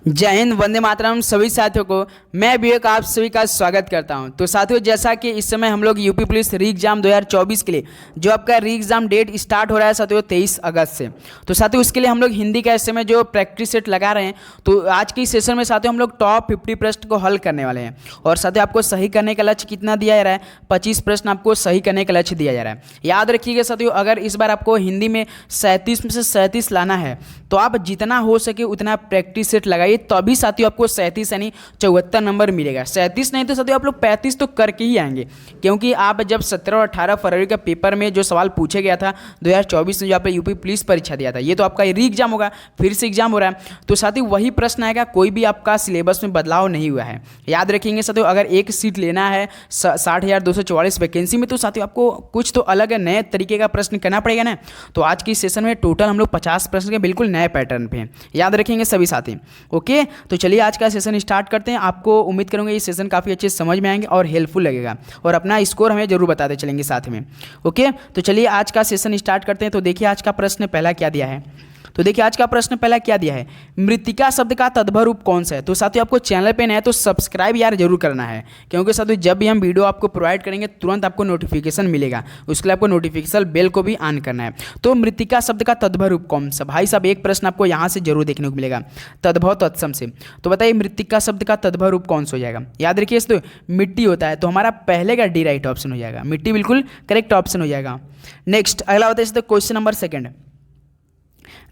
जय हिंद, वंदे मातरम। सभी साथियों को मैं विवेक आप सभी का स्वागत करता हूं। तो साथियों, जैसा कि इस समय हम लोग यूपी पुलिस री एग्जाम 2024 के लिए जो आपका री एग्जाम डेट स्टार्ट हो रहा है साथियों 23 अगस्त से। तो साथियों उसके लिए हम लोग हिंदी का इस समय जो प्रैक्टिस सेट लगा रहे हैं, तो आज की सेशन में साथियों हम लोग टॉप 50 प्रश्न को हल करने वाले हैं। और साथियों आपको सही करने का लक्ष्य कितना दिया जा रहा है? 25 प्रश्न आपको सही करने का लक्ष्य दिया जा रहा है। याद रखिएगा साथियों, अगर इस बार आपको हिंदी में 37 में से 37 लाना है तो आप जितना हो सके उतना प्रैक्टिस सेट लगाइए, तभी साथियों आपको 37 यानी 74 नंबर मिलेगा। 37 नहीं तो साथियों आप लोग 35 तो करके ही आएंगे, क्योंकि आप जब 17 और 18 फरवरी का पेपर में जो सवाल पूछे गया था 2024 में, जो आपने यूपी पुलिस परीक्षा दिया था, ये तो आपका री एग्जाम होगा, फिर से एग्जाम हो रहा है, तो साथियों वही प्रश्न आएगा। कोई भी आपका सिलेबस में बदलाव नहीं हुआ है। याद रखेंगे साथियों, अगर एक सीट लेना है 60,244 वैकेंसी में, तो साथियों आपको कुछ तो अलग नए तरीके का प्रश्न करना पड़ेगा ना। तो आज की सेशन में टोटल हम लोग 50 प्रश्न के बिल्कुल नए पैटर्न पे हैं। याद रखेंगे सभी साथी। ओके, तो चलिए आज का सेशन स्टार्ट करते हैं। आपको उम्मीद करूंगा ये सेशन काफ़ी अच्छे समझ में आएंगे और हेल्पफुल लगेगा, और अपना स्कोर हमें जरूर बताते चलेंगे साथ में। ओके, तो चलिए आज का सेशन स्टार्ट करते हैं। तो देखिए आज का प्रश्न पहला क्या दिया है। तो देखिए आज का प्रश्न पहला क्या दिया है, मृतिका शब्द का तद्भव रूप कौन सा है। तो साथियों आपको चैनल पे नया है तो सब्सक्राइब यार जरूर करना है, क्योंकि साथियों जब भी हम वीडियो आपको प्रोवाइड करेंगे तुरंत आपको नोटिफिकेशन मिलेगा। उसके लिए आपको नोटिफिकेशन बेल को भी ऑन करना है। तो मृतिका शब्द का तद्भव रूप कौन सा? भाई साहब एक प्रश्न आपको यहाँ से जरूर देखने को मिलेगा, तद्भव तत्सम से। तो बताइए मृतिका शब्द का तद्भव रूप कौन सा हो जाएगा? याद रखिए तो मिट्टी होता है, तो हमारा पहले का डी राइट ऑप्शन हो जाएगा। मिट्टी बिल्कुल करेक्ट ऑप्शन हो जाएगा। नेक्स्ट अगला बताइए क्वेश्चन नंबर 2।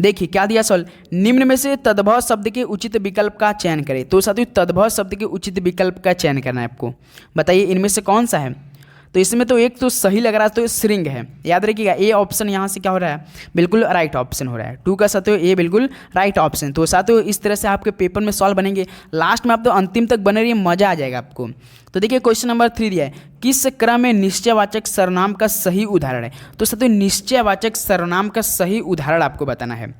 देखिए क्या दिया सवाल, निम्न में से तद्भव शब्द के उचित विकल्प का चयन करें। तो साथियों तद्भव शब्द के उचित विकल्प का चयन करना है आपको। बताइए इनमें से कौन सा है। तो इसमें तो एक तो सही लग रहा है, तो श्रृंग है। याद रखिएगा ए ऑप्शन यहाँ से क्या हो रहा है, बिल्कुल राइट ऑप्शन हो रहा है। 2 का साथियों ए बिल्कुल राइट ऑप्शन। तो साथियों इस तरह से आपके पेपर में सॉल्व बनेंगे, लास्ट में आप तो अंतिम तक बने रहिए, मजा आ जाएगा आपको। तो देखिए क्वेश्चन नंबर 3 दिया है, किस क्रम में निश्चयवाचक सर्वनाम का सही उदाहरण है। तो साथियों निश्चयवाचक सर्वनाम का सही उदाहरण आपको बताना है।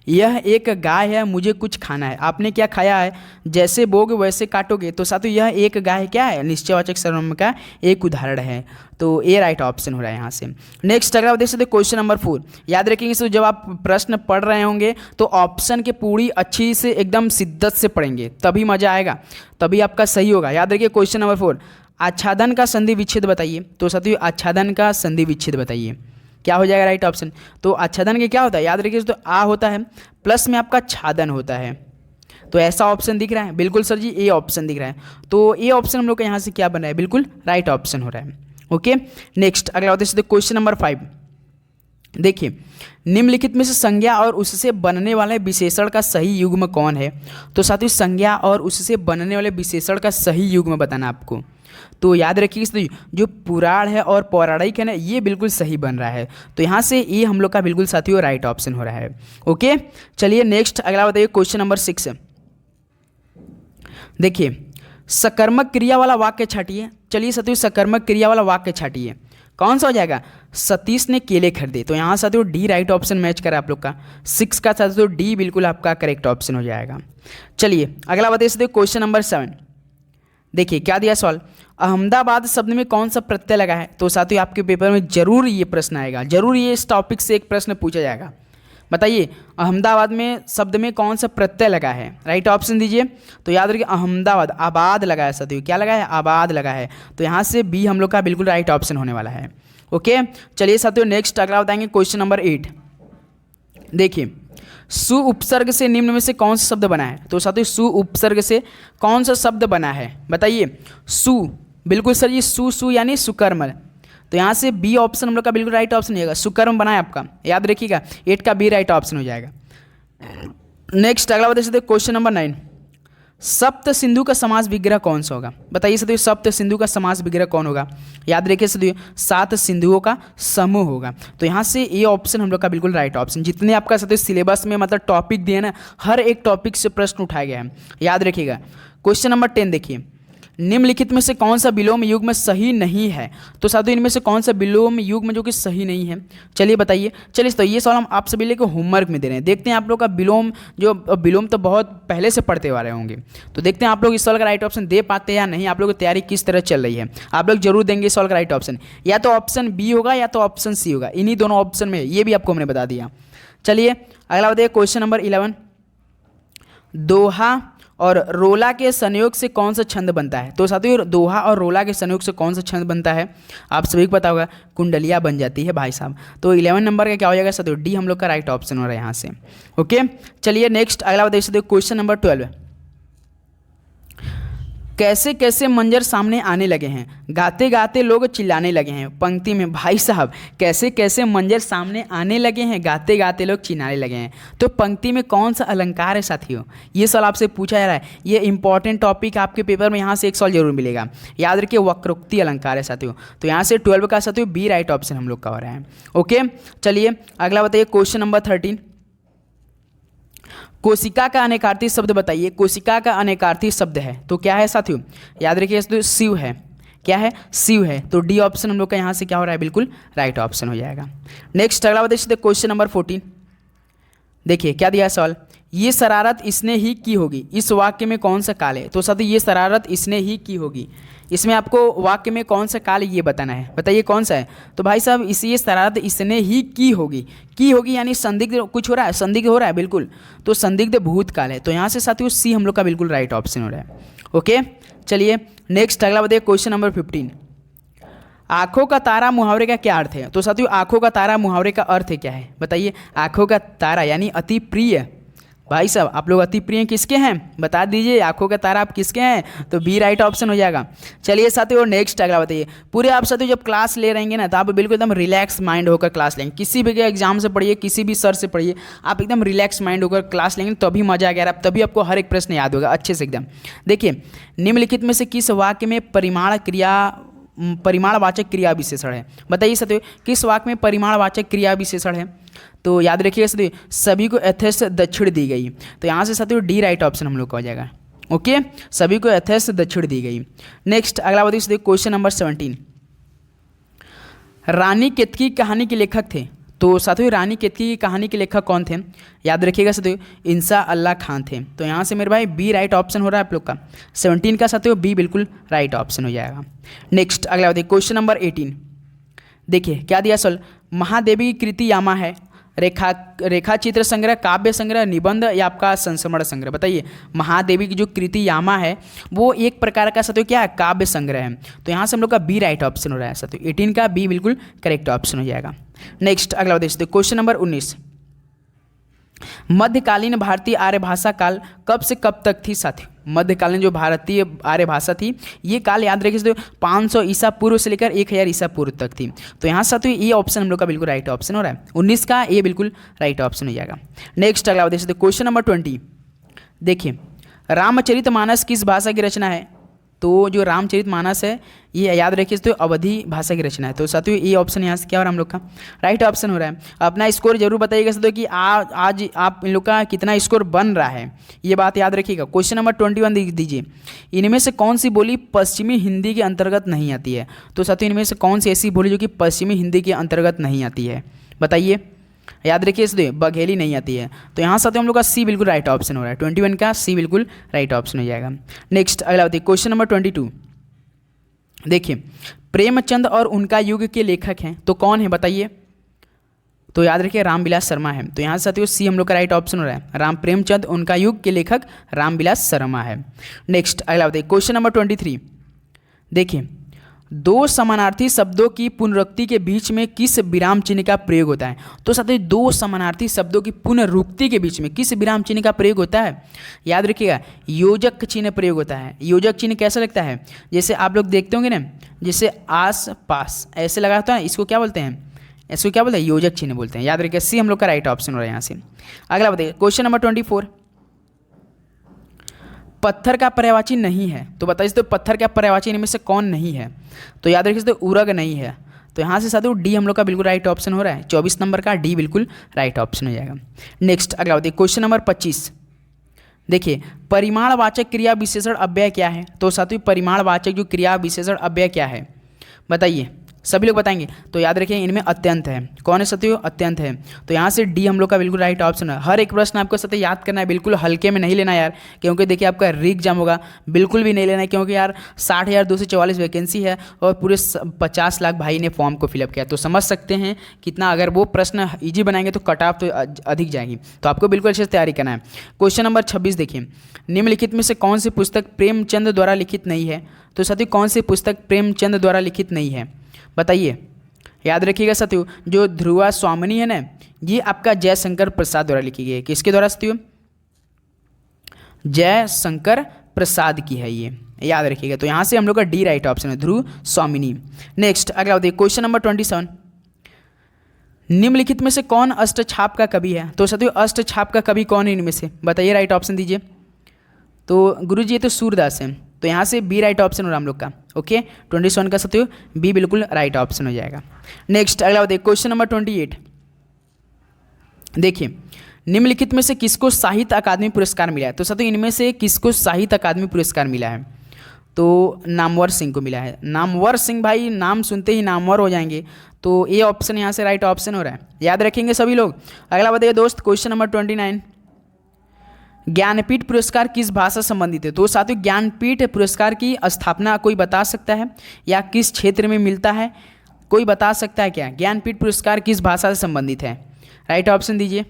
यह एक गाय है, मुझे कुछ खाना है। आपने क्या खाया है, जैसे बोगे वैसे काटोगे। तो साथियों यह एक गाय क्या है, निश्चयवाचक सर्वनाम का एक उदाहरण है। तो ए राइट ऑप्शन हो रहा है यहाँ से। नेक्स्ट अगर आप देख सकते क्वेश्चन नंबर 4। याद रखेंगे तो जब आप प्रश्न पढ़ रहे होंगे तो ऑप्शन के पूरी अच्छी से एकदम शिद्दत से पढ़ेंगे, तभी मजा आएगा, तभी आपका सही होगा। याद रखिए क्वेश्चन नंबर 4, आच्छादन का संधि विच्छेद बताइए। तो साथियों आच्छादन का संधि विच्छेद बताइए, क्या हो जाएगा राइट ऑप्शन। तो आच्छादन के क्या होता है, याद रखिए तो आ होता है प्लस में आपका छादन होता है। तो ऐसा ऑप्शन दिख रहा है, बिल्कुल सर जी ए ऑप्शन दिख रहा है। तो ए ऑप्शन हम लोग का यहाँ से क्या बन रहा है, बिल्कुल राइट ऑप्शन हो रहा है। ओके, नेक्स्ट अगला होता है क्वेश्चन नंबर 5। देखिए निम्नलिखित में से संज्ञा और उससे बनने वाले विशेषण का सही युग्म कौन है। तो साथियों संज्ञा और उससे बनने वाले विशेषण का सही युग्म बताना आपको। तो याद रखिए जो पुराण है और पौराणिक है ना, ये बिल्कुल सही बन रहा है। तो यहाँ से ये हम लोग का बिल्कुल साथियों राइट ऑप्शन हो रहा है। ओके, चलिए नेक्स्ट अगला बताइए क्वेश्चन नंबर 6। देखिए सकर्मक क्रिया वाला वाक्य छाटिए। चलिए साथियों सकर्मक क्रिया वाला वाक्य छाटिए, कौन सा हो जाएगा, सतीश ने केले खरीदे। तो यहाँ साथियों डी राइट ऑप्शन मैच करा आप लोग का। 6 का साथियों डी बिल्कुल आपका करेक्ट ऑप्शन हो जाएगा। चलिए अगला बताइए साथियों क्वेश्चन नंबर 7। देखिए क्या दिया सवाल, अहमदाबाद शब्द में कौन सा प्रत्यय लगा है। तो साथियों आपके पेपर में जरूर ये प्रश्न आएगा, जरूर ये इस टॉपिक से एक प्रश्न पूछा जाएगा। बताइए अहमदाबाद में शब्द में कौन सा प्रत्यय लगा है, राइट ऑप्शन दीजिए। तो याद रखिए अहमदाबाद आबाद लगा है साथियों, क्या लगा है, आबाद लगा है। तो यहाँ से बी हम लोग का बिल्कुल राइट ऑप्शन होने वाला है। ओके, चलिए साथियों नेक्स्ट अगला बताएंगे क्वेश्चन नंबर 8। देखिए सु उपसर्ग से निम्न में से कौन सा शब्द बना है। तो साथियों सु उपसर्ग से कौन सा शब्द बना है, बताइए। सु, बिल्कुल सर ये सु यानी सुकर्म। तो यहाँ से बी ऑप्शन हम लोग का बिल्कुल राइट ऑप्शन हो जाएगा, सुकर्म बना है आपका। याद रखिएगा 8 का बी राइट ऑप्शन हो जाएगा। नेक्स्ट अगला बता सकते क्वेश्चन नंबर 9। सप्त सिंधु का समास विग्रह कौन सा होगा। बताइए साथियों सप्त सिंधु का समास विग्रह कौन होगा। याद रखिए साथियों 7 सिंधुओं का समूह होगा। तो यहाँ से ए ऑप्शन हम लोग का बिल्कुल राइट ऑप्शन। जितने आपका साथियों सिलेबस में मतलब टॉपिक दिए ना, हर एक टॉपिक से प्रश्न उठाया गया है, याद रखिएगा। क्वेश्चन नंबर 10 देखिए, निम्नलिखित में से कौन सा विलोम युग्म सही नहीं है। तो साथियों इनमें से कौन सा विलोम युग्म जो कि सही नहीं है, चलिए बताइए। चलिए तो ये सवाल हम आप सभी लेकर होमवर्क में दे रहे हैं। देखते हैं आप लोग का विलोम, जो विलोम तो बहुत पहले से पढ़ते आ रहे होंगे, तो देखते हैं आप लोग इस सवाल का राइट ऑप्शन दे पाते हैं या नहीं। आप लोग की तैयारी किस तरह चल रही है, आप लोग जरूर देंगे इस सवाल का राइट ऑप्शन। या तो ऑप्शन बी होगा या तो ऑप्शन सी होगा, इन्हीं दोनों ऑप्शन में, ये भी आपको हमने बता दिया। चलिए अगला बताइए क्वेश्चन नंबर 11। दोहा और रोला के संयोग से कौन सा छंद बनता है? तो साथियों दोहा और रोला के संयोग से कौन सा छंद बनता है? आप सभी को पता होगा, कुंडलिया बन जाती है भाई साहब। तो 11 नंबर का क्या हो जाएगा साथियों? डी हम लोग का राइट ऑप्शन हो रहा है यहाँ से। ओके, चलिए नेक्स्ट अगला देख सकते हो, क्वेश्चन नंबर 12। कैसे कैसे मंजर सामने आने लगे हैं, गाते गाते लोग चिल्लाने लगे हैं। पंक्ति में भाई साहब कैसे कैसे मंजर सामने आने लगे हैं, गाते गाते लोग चिल्लाने लगे हैं। तो पंक्ति में कौन सा अलंकार है साथियों? ये सवाल आपसे पूछा जा रहा है। ये इंपॉर्टेंट टॉपिक आपके पेपर में यहाँ से एक सवाल जरूर मिलेगा। याद रखिए वक्रोक्ति अलंकार है साथियों। तो यहाँ से 12 का साथियों बी राइट ऑप्शन हम लोग का हो रहा है। ओके, चलिए अगला बताइए, क्वेश्चन नंबर 13। कोशिका का अनेकार्थी शब्द बताइए। कोशिका का अनेकार्थी शब्द है तो क्या है साथियों? याद रखिए तो शिव है। क्या है? शिव है। तो डी ऑप्शन हम लोग का यहाँ से क्या हो रहा है? बिल्कुल राइट ऑप्शन हो जाएगा। नेक्स्ट अगला बताइए, क्वेश्चन नंबर 14। देखिए क्या दिया सवाल, ये शरारत इसने ही की होगी, इस वाक्य में कौन सा काल है? तो साथियों ये शरारत इसने ही की होगी, इसमें आपको वाक्य में कौन सा काल ये बताना है। बताइए कौन सा है? तो भाई साहब ये शरारत इसने ही की होगी यानी संदिग्ध कुछ हो रहा है, संदिग्ध हो रहा है बिल्कुल। तो संदिग्ध भूतकाल है। तो यहाँ से साथियों सी हम लोग का बिल्कुल राइट ऑप्शन हो रहा है। ओके, चलिए नेक्स्ट अगला बताइए, क्वेश्चन नंबर 15। आंखों का तारा मुहावरे का क्या अर्थ है? तो साथियों आंखों का तारा मुहावरे का अर्थ क्या है? बताइए। आंखों का तारा यानी अति प्रिय। भाई साहब आप लोग अति प्रिय किसके हैं? बता दीजिए, आंखों का तारा आप किसके हैं? तो बी राइट ऑप्शन हो जाएगा। चलिए साथियों नेक्स्ट अगला बताइए। पूरे आप साथियों जब क्लास ले रहेंगे ना तो आप बिल्कुल एकदम रिलैक्स माइंड होकर क्लास लेंगे। किसी भी एग्जाम से पढ़िए, किसी भी सर से पढ़िए, आप एकदम रिलैक्स माइंड होकर क्लास लेंगे तभी मजा आ गया, तभी आपको हर एक प्रश्न याद होगा अच्छे से एकदम। देखिए निम्नलिखित में से किस वाक्य में परिमाणवाचक क्रिया विशेषण है? बताइए साथियों किस वाक्य में परिमाणवाचक क्रिया विशेषण है? तो याद रखिएगा साथियों सभी को यथेष्ट दक्षिण दी गई। तो यहाँ से साथियों डी राइट ऑप्शन हम लोग का हो जाएगा। ओके, सभी को यथेष्ट दक्षिण दी गई। नेक्स्ट अगला बताइए साथियों, क्वेश्चन नंबर 17। रानी केतकी कहानी के लेखक थे। तो साथियों रानी केतकी की कहानी के लेखक कौन थे? याद रखिएगा साथियों इंसा अल्लाह खान थे। तो यहाँ से मेरे भाई बी राइट ऑप्शन हो रहा है आप लोग का। 17 का साथियों बी बिल्कुल राइट ऑप्शन हो जाएगा। नेक्स्ट अगला बताइए, क्वेश्चन नंबर 18। देखिए क्या दिया सवाल, महादेवी की कृति यामा है, रेखा चित्र संग्रह, काव्य संग्रह, निबंध या आपका संस्मरण संग्रह? बताइए। महादेवी की जो कृति यामा है वो एक प्रकार का साथियों क्या है? काव्य संग्रह है। तो यहाँ से हम लोग का बी राइट ऑप्शन हो रहा है साथियों। 18 का बी बिल्कुल करेक्ट ऑप्शन हो जाएगा। नेक्स्ट अगला देख सकते क्वेश्चन नंबर 19। मध्यकालीन भारतीय आर्य भाषा काल कब से कब तक थी साथियों? मध्यकालीन जो भारतीय आर्य भाषा थी ये काल याद रखिए 500 ईसा पूर्व से लेकर 1000 ईसा पूर्व तक थी। तो यहाँ साथियों ये ऑप्शन हम लोग का बिल्कुल राइट ऑप्शन हो रहा है। 19 का ये बिल्कुल राइट ऑप्शन हो जाएगा। नेक्स्ट अगला देख सकते क्वेश्चन नंबर 20। देखिए रामचरितमानस किस भाषा की रचना है? तो जो रामचरितमानस है ये याद रखिए तो अवधी भाषा की रचना है। तो साथियों ये ऑप्शन यहाँ से क्या हो रहा है हम लोग का? राइट ऑप्शन हो रहा है। अपना स्कोर जरूर बताइएगा साथियों कि आज आप इन लोग का कितना स्कोर बन रहा है, ये बात याद रखिएगा। क्वेश्चन नंबर 21 दीजिए। इनमें से कौन सी बोली पश्चिमी हिंदी के अंतर्गत नहीं आती है? तो साथियों इनमें से कौन सी ऐसी बोली जो कि पश्चिमी हिंदी के अंतर्गत नहीं आती है? बताइए। याद रखिए इसलिए बघेली नहीं आती है। तो यहाँ साथियों हम लोग का सी बिल्कुल राइट ऑप्शन हो रहा है। 21 का सी बिल्कुल राइट ऑप्शन हो जाएगा। नेक्स्ट अगला बताइए क्वेश्चन नंबर 22। देखिए प्रेमचंद और उनका युग के लेखक हैं तो कौन है बताइए? तो याद रखिए रामविलास शर्मा है। तो यहाँ साथियों सी हम लोग का राइट ऑप्शन हो रहा है। राम प्रेमचंद उनका युग के लेखक रामविलास शर्मा है। नेक्स्ट अगला बताइए क्वेश्चन नंबर 23। देखिए दो समानार्थी शब्दों की पुनरुक्ति के बीच में किस विराम चिन्ह का प्रयोग होता है? तो साथियों दो समानार्थी शब्दों की पुनरुक्ति के बीच में किस विराम चिन्ह का प्रयोग होता है? याद रखिएगा योजक चिन्ह प्रयोग होता है। योजक चिन्ह कैसा लगता है? जैसे आप लोग देखते होंगे ना, जैसे आस पास ऐसे लगा होता है, इसको क्या बोलते हैं? इसको क्या बोलते हैं? योजक चिन्ह बोलते हैं। याद रखिए सी हम लोग का राइट ऑप्शन हो रहा है यहाँ से। अगला बताइए क्वेश्चन नंबर 24। पत्थर का पर्यायवाची नहीं है तो बताइए तो पत्थर का पर्यायवाची इनमें से कौन नहीं है? तो याद रखिए तो उरग नहीं है। तो यहाँ से साथियों डी हम लोग का बिल्कुल राइट ऑप्शन हो रहा है। 24 नंबर का डी बिल्कुल राइट ऑप्शन हो जाएगा। नेक्स्ट अगला बताइए क्वेश्चन नंबर 25। देखिए परिमाणवाचक क्रिया विशेषण अव्यय क्या है? तो साथियों परिमाणवाचक जो क्रिया विशेषण अव्यय क्या है बताइए? सभी लोग बताएंगे। तो याद रखिए इनमें अत्यंत है। कौन है साथियों? अत्यंत है। तो यहाँ से डी हम लोग का बिल्कुल राइट ऑप्शन है। हर एक प्रश्न आपको साथियों याद करना है, बिल्कुल हल्के में नहीं लेना यार, क्योंकि देखिए आपका री एग्जाम होगा, बिल्कुल भी नहीं लेना है, क्योंकि यार 60,244 वैकेंसी है और पूरे 50 लाख भाई ने फॉर्म को फिलअप किया। तो समझ सकते हैं कितना, अगर वो प्रश्न ईजी बनाएंगे तो कट ऑफ तो अधिक जाएगी। तो आपको बिल्कुल अच्छे से तैयारी करना है। क्वेश्चन नंबर 26 देखिए, निम्नलिखित में से कौन सी पुस्तक प्रेमचंद द्वारा लिखित नहीं है? तो साथियों कौन सी पुस्तक प्रेमचंद द्वारा लिखित नहीं है बताइए। याद रखिएगा साथियों, जो ध्रुवा स्वामिनी है ना, ये आपका जयशंकर प्रसाद द्वारा लिखी गई है। किसके द्वारा साथियों? जयशंकर प्रसाद की है ये, याद रखिएगा। तो यहाँ से हम लोग का डी राइट ऑप्शन है, ध्रुव स्वामिनी। नेक्स्ट अगला देखिए, क्वेश्चन नंबर 27, निम्नलिखित में से कौन अष्टछाप का कवि है? तो साथियों अष्टछाप का कवि कौन है इनमें से बताइए, राइट ऑप्शन दीजिए। तो गुरुजी ये तो सूरदास है, तो यहाँ से बी राइट ऑप्शन हो रहा हम लोग का। ओके 27 का साथियों बी बिल्कुल राइट ऑप्शन हो जाएगा। नेक्स्ट अगला देखिए, क्वेश्चन नंबर 28 देखिए, निम्नलिखित में से किसको साहित्य अकादमी पुरस्कार मिला है? तो साथियों इनमें से किसको साहित्य अकादमी पुरस्कार मिला है? तो नामवर सिंह को मिला है। नामवर सिंह भाई, नाम सुनते ही नामवर हो जाएंगे, तो ये ऑप्शन यहाँ से राइट ऑप्शन हो रहा है, याद रखेंगे सभी लोग। अगला बताइए दोस्त, क्वेश्चन नंबर 29, ज्ञानपीठ पुरस्कार किस भाषा से संबंधित है? तो साथियों ज्ञानपीठ पुरस्कार की स्थापना कोई बता सकता है या किस क्षेत्र में मिलता है? कोई बता सकता है क्या? ज्ञानपीठ पुरस्कार किस भाषा से संबंधित है? राइट ऑप्शन दीजिए।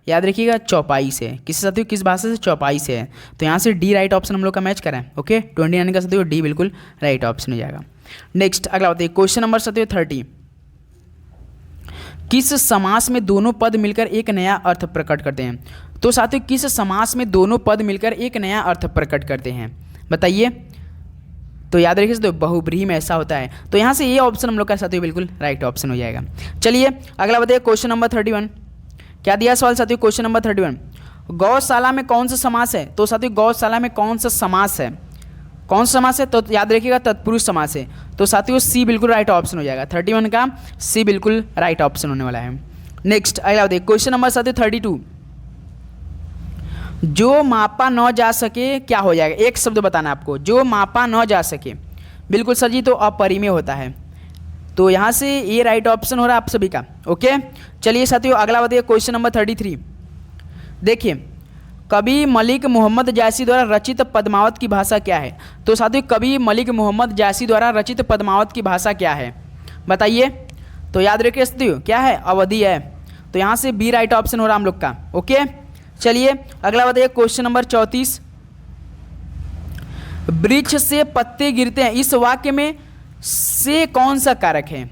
याद रखिएगा चौपाई से। किस साथियों? किस भाषा से? चौपाई से है। तो यहाँ से डी राइट ऑप्शन हम लोग का मैच करा है। ओके 29 का साथियों डी बिल्कुल राइट ऑप्शन हो जाएगा। नेक्स्ट अगला बताइए, क्वेश्चन नंबर साथियों 30, किस समास में दोनों पद मिलकर एक नया अर्थ प्रकट करते हैं? तो साथियों किस समास में दोनों पद मिलकर एक नया अर्थ प्रकट करते हैं बताइए। तो याद रखिए तो बहुब्रीहि में ऐसा होता है। तो यहाँ से ये ऑप्शन हम लोग का साथियों बिल्कुल राइट ऑप्शन हो जाएगा। चलिए अगला बताइए, क्वेश्चन नंबर 31, क्या दिया सवाल साथियों? क्वेश्चन नंबर 31, गौशाला में कौन सा समास है? तो साथियों गौशाला में कौन सा समास है? कौन सा समास है? तो याद रखिएगा तत्पुरुष समास है। तो साथियों सी बिल्कुल राइट ऑप्शन हो जाएगा। 31 का सी बिल्कुल राइट ऑप्शन होने वाला है। नेक्स्ट अगला देखिए, क्वेश्चन नंबर साथियों 32, जो मापा न जा सके क्या हो जाएगा? एक शब्द बताना आपको, जो मापा न जा सके। बिल्कुल सर जी, तो अपरिमेय होता है। तो यहाँ से ये राइट ऑप्शन हो रहा है आप सभी का। ओके चलिए साथियों अगला बताइए, क्वेश्चन नंबर 33 देखिए, कवि मलिक मोहम्मद जायसी द्वारा रचित पद्मावत की भाषा क्या है? तो साथियों कवि मलिक मोहम्मद जायसी द्वारा रचित पद्मावत की भाषा क्या है बताइए। तो याद रखिए साथियों क्या है? अवधी है। तो यहाँ से बी राइट ऑप्शन हो रहा हम लोग का। ओके चलिए अगला बताइए, क्वेश्चन नंबर 34, वृक्ष से पत्ते गिरते हैं, इस वाक्य में से कौन सा कारक है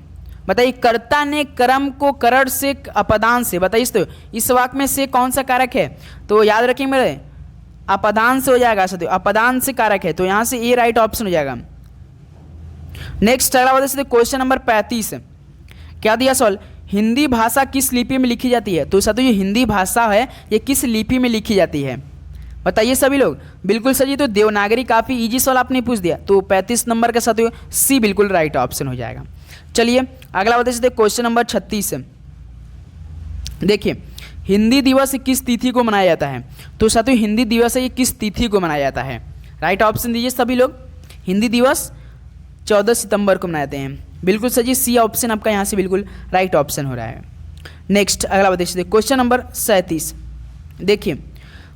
बताइए। कर्ता ने कर्म को करण से अपदान से, बताइए तो इस वाक्य में से कौन सा कारक है? तो याद रखिए मेरे अपदान से हो जाएगा साथियों, अपदान से कारक है। तो यहाँ से ए राइट ऑप्शन हो जाएगा। नेक्स्ट अगला बताइए क्वेश्चन नंबर 35, क्या दिया सवाल? हिंदी भाषा किस लिपि में लिखी जाती है? तो साथियों ये हिंदी भाषा है, ये किस लिपि में लिखी जाती है बताइए सभी लोग। बिल्कुल सर जी, तो देवनागरी, काफ़ी इजी सवाल आपने पूछ दिया। तो 35 नंबर का साथियों सी बिल्कुल राइट ऑप्शन हो जाएगा। चलिए अगला बताइए, क्वेश्चन नंबर 36 देखिए, हिंदी दिवस किस तिथि को मनाया जाता है? तो साथियों हिंदी दिवस है ये किस तिथि को मनाया जाता है? राइट ऑप्शन दीजिए सभी लोग। हिंदी दिवस 14 सितंबर को मनाते हैं। बिल्कुल सर जी, सी ऑप्शन आपका यहाँ से बिल्कुल राइट ऑप्शन हो रहा है। नेक्स्ट अगला बताइए, क्वेश्चन नंबर 37 देखिए,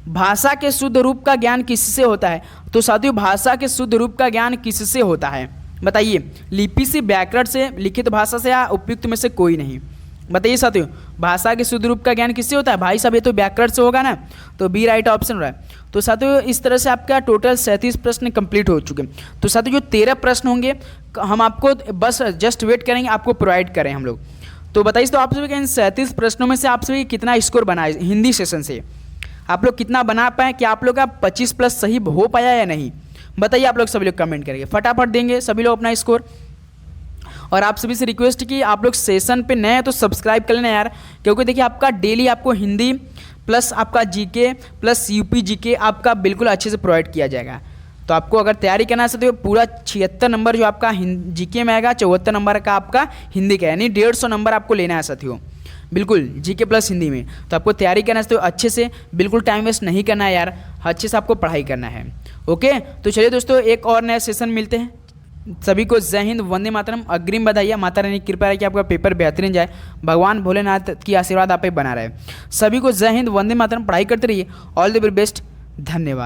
भाषा के शुद्ध रूप का ज्ञान किससे होता है? तो साथियों भाषा के शुद्ध रूप का ज्ञान किससे होता है बताइए। लिपि से, व्याकरण से, लिखित भाषा से या उपयुक्त में से कोई नहीं बताइए साथियों। भाषा के शुद्ध रूप का ज्ञान किससे होता है? भाई साहब ये तो व्याकरण से होगा ना, तो बी राइट ऑप्शन हो रहा है। तो साथियों इस तरह से आपका टोटल 37 प्रश्न कंप्लीट हो चुके हैं। तो साथियों जो 13 प्रश्न होंगे हम आपको बस जस्ट वेट करेंगे, आपको प्रोवाइड करें हम लोग। तो बताइए तो आप सभी के इन 37 प्रश्नों में से आप सभी कितना स्कोर बनाए हिंदी सेशन से? आप लोग कितना बना पाए? क्या आप लोग का 25 प्लस सही हो पाया या नहीं बताइए। आप लोग सभी लोग कमेंट करेंगे, फटाफट देंगे सभी लोग अपना स्कोर। और आप सभी से रिक्वेस्ट की आप लोग सेशन पे नए हैं तो सब्सक्राइब कर लेना यार, क्योंकि देखिए आपका डेली आपको हिंदी प्लस आपका जीके प्लस यूपी जीके आपका बिल्कुल अच्छे से प्रोवाइड किया जाएगा। तो आपको अगर तैयारी करना है तो पूरा 76 नंबर जो आपका जीके में आएगा, 74 नंबर का आपका हिंदी का, यानी 150 नंबर आपको लेना है साथियों, बिल्कुल जीके प्लस हिंदी में। तो आपको तैयारी करना है तो अच्छे से, बिल्कुल टाइम वेस्ट नहीं करना है यार, अच्छे से आपको पढ़ाई करना है। ओके तो चलिए दोस्तों एक और नया सेशन मिलते हैं। सभी को जय हिंद, वंदे मातरम, अग्रिम बधाई। माता रानी की कृपा है कि आपका पेपर बेहतरीन जाए, भगवान भोलेनाथ की आशीर्वाद आप पे बना रहे। सभी को जय हिंद, वंदे मातरम, पढ़ाई करते रहिए, ऑल द वेरी बेस्ट, धन्यवाद।